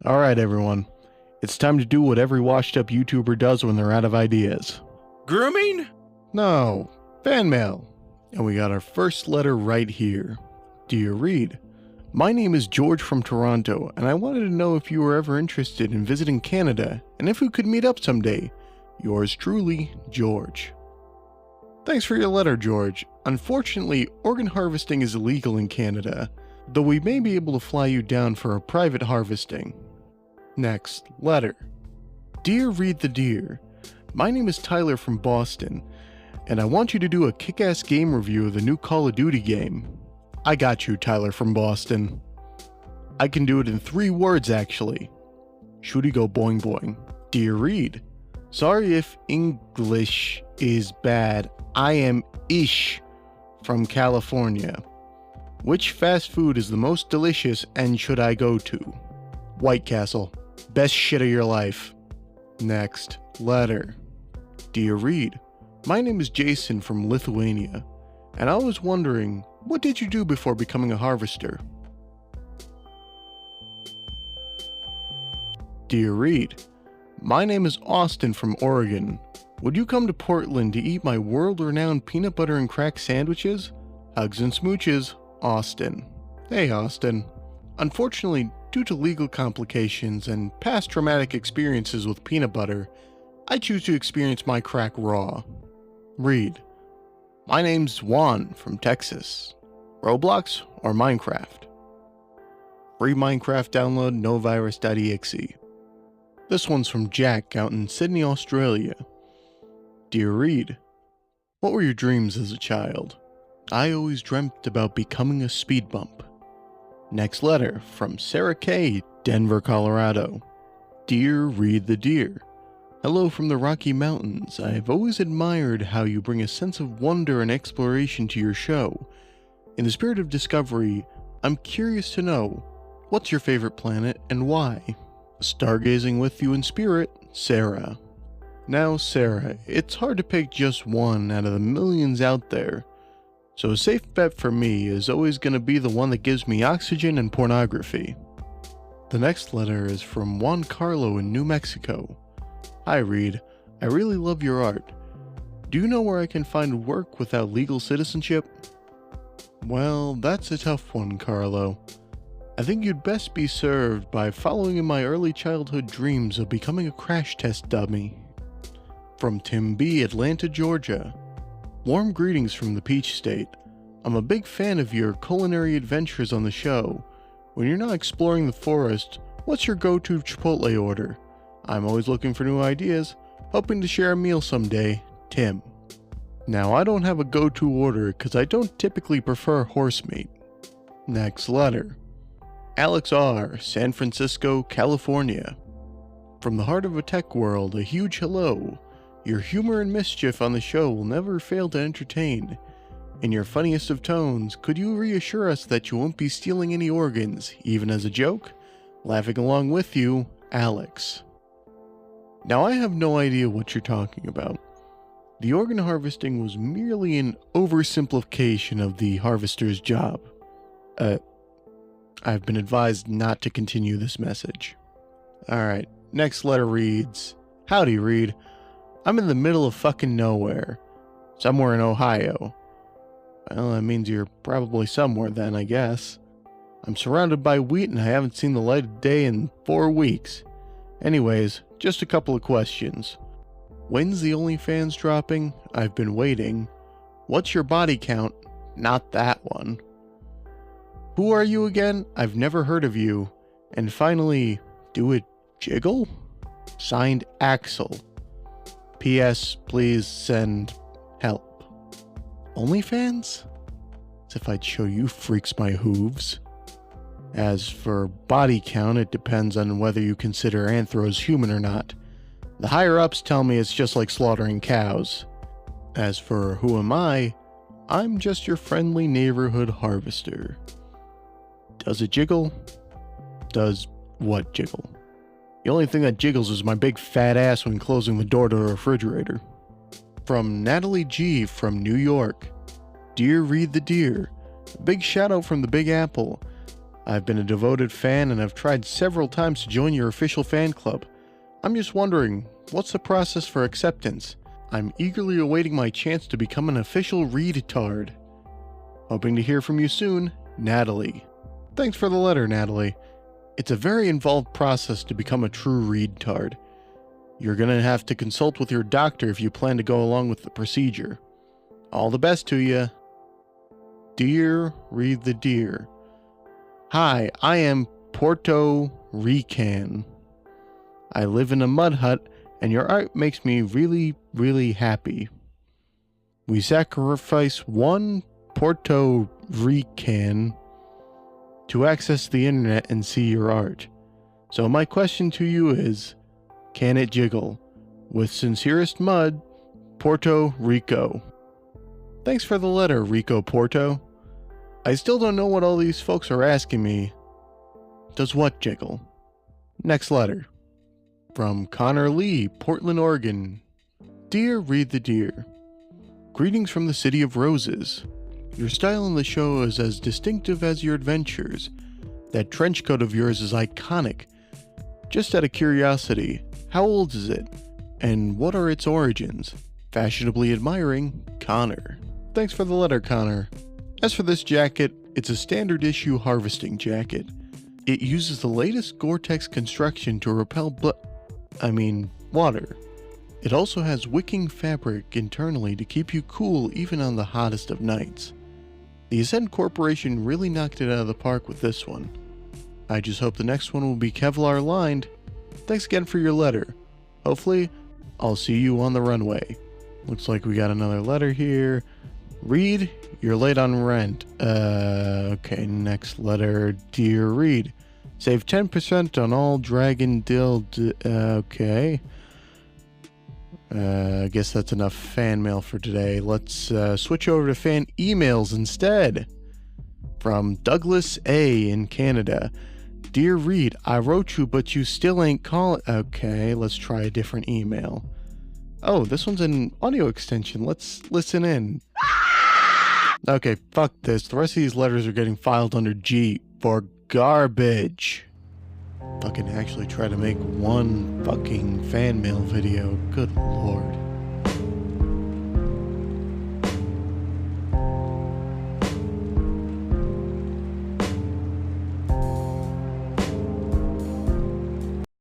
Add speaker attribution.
Speaker 1: Alright everyone, it's time to do what every washed up YouTuber does when they're out of ideas.
Speaker 2: Grooming?
Speaker 1: No, fan mail. And we got our first letter right here. Dear Reed, my name is George from Toronto, and I wanted to know if you were ever interested in visiting Canada, and if we could meet up someday. Yours truly, George. Thanks for your letter, George. Unfortunately, organ harvesting is illegal in Canada, though we may be able to fly you down for a private harvesting. Next, letter. Dear Reed the Deer, my name is Tyler from Boston, and I want you to do a kick-ass game review of the new Call of Duty game. I got you, Tyler from Boston. I can do it in 3 words, actually. Shooty go boing boing. Dear Reed, sorry if English is bad. I am Ish from California. Which fast food is the most delicious and should I go to? White Castle. Best shit of your life. Next, letter. Dear Reed, my name is Jason from Lithuania, and I was wondering, what did you do before becoming a harvester? Dear Reed, my name is Austin from Oregon. Would you come to Portland to eat my world-renowned peanut butter and crack sandwiches? Hugs and smooches, Austin. Hey Austin. Unfortunately, due to legal complications and past traumatic experiences with peanut butter, I choose to experience my crack raw. Reed, my name's Juan from Texas. Roblox or Minecraft? Free Minecraft download, novirus.exe. This one's from Jack out in Sydney, Australia. Dear Reed, what were your dreams as a child? I always dreamt about becoming a speed bump. Next letter from Sarah K., Denver, Colorado. Dear Reed the Deer, hello from the Rocky Mountains. I have always admired how you bring a sense of wonder and exploration to your show. In the spirit of discovery, I'm curious to know, what's your favorite planet and why? Stargazing with you in spirit, Sarah. Now, Sarah, it's hard to pick just one out of the millions out there, so a safe bet for me is always going to be the one that gives me oxygen and pornography. The next letter is from Juan Carlo in New Mexico. Hi Reed, I really love your art. Do you know where I can find work without legal citizenship? Well, that's a tough one, Carlo. I think you'd best be served by following in my early childhood dreams of becoming a crash test dummy. From Tim B., Atlanta, Georgia. Warm greetings from the Peach State. I'm a big fan of your culinary adventures on the show. When you're not exploring the forest, what's your go-to Chipotle order? I'm always looking for new ideas, hoping to share a meal someday. Tim. Now I don't have a go-to order because I don't typically prefer horse meat. Next letter. Alex R., San Francisco, California. From the heart of a tech world, a huge hello. Your humor and mischief on the show will never fail to entertain. In your funniest of tones, could you reassure us that you won't be stealing any organs, even as a joke? Laughing along with you, Alex. Now I have no idea what you're talking about. The organ harvesting was merely an oversimplification of the harvester's job. I've been advised not to continue this message. Alright, next letter reads, Howdy Reed. I'm in the middle of fucking nowhere. Somewhere in Ohio. Well, that means you're probably somewhere then, I guess. I'm surrounded by wheat and I haven't seen the light of day in 4 weeks. Anyways, just a couple of questions. When's the OnlyFans dropping? I've been waiting. What's your body count? Not that one. Who are you again? I've never heard of you. And finally, do it jiggle? Signed, Axel. P.S. Please send help. OnlyFans? As if I'd show you freaks my hooves. As for body count, it depends on whether you consider anthros human or not. The higher-ups tell me it's just like slaughtering cows. As for who am I, I'm just your friendly neighborhood harvester. Does it jiggle? Does what jiggle? The only thing that jiggles is my big fat ass when closing the door to the refrigerator. From Natalie G. from New York. Dear Reed the Deer, big shout out from the Big Apple. I've been a devoted fan and have tried several times to join your official fan club. I'm just wondering, what's the process for acceptance? I'm eagerly awaiting my chance to become an official read-tard. Hoping to hear from you soon, Natalie. Thanks for the letter, Natalie. It's a very involved process to become a true read-tard. You're gonna have to consult with your doctor if you plan to go along with the procedure. All the best to you. Dear Read the Deer. Hi, I am Puerto Rican. I live in a mud hut, and your art makes me really, really happy. We sacrifice one Puerto Rican to access the internet and see your art. So my question to you is, can it jiggle? With sincerest mud, Puerto Rico. Thanks for the letter, Rico Porto. I still don't know what all these folks are asking me. Does what jiggle? Next letter. From Connor Lee, Portland, Oregon. Dear Read the Deer. Greetings from the City of Roses. Your style in the show is as distinctive as your adventures. That trench coat of yours is iconic. Just out of curiosity, how old is it? And what are its origins? Fashionably admiring, Connor. Thanks for the letter, Connor. As for this jacket, it's a standard issue harvesting jacket. It uses the latest Gore-Tex construction to repel water. It also has wicking fabric internally to keep you cool even on the hottest of nights. The Ascend Corporation really knocked it out of the park with this one. I just hope the next one will be Kevlar lined. Thanks again for your letter. Hopefully, I'll see you on the runway. Looks like we got another letter here. Reed, you're late on rent. Okay, next letter. Dear Reed, save 10% on all Dragon okay. I guess that's enough fan mail for today. Let's switch over to fan emails instead. From Douglas A. in Canada. Dear Reed, I wrote you, but you still ain't calling. Okay, let's try a different email. Oh, this one's an audio extension. Let's listen in. Okay, fuck this. The rest of these letters are getting filed under G for garbage. Fucking actually try to make one fucking fan mail video. Good lord.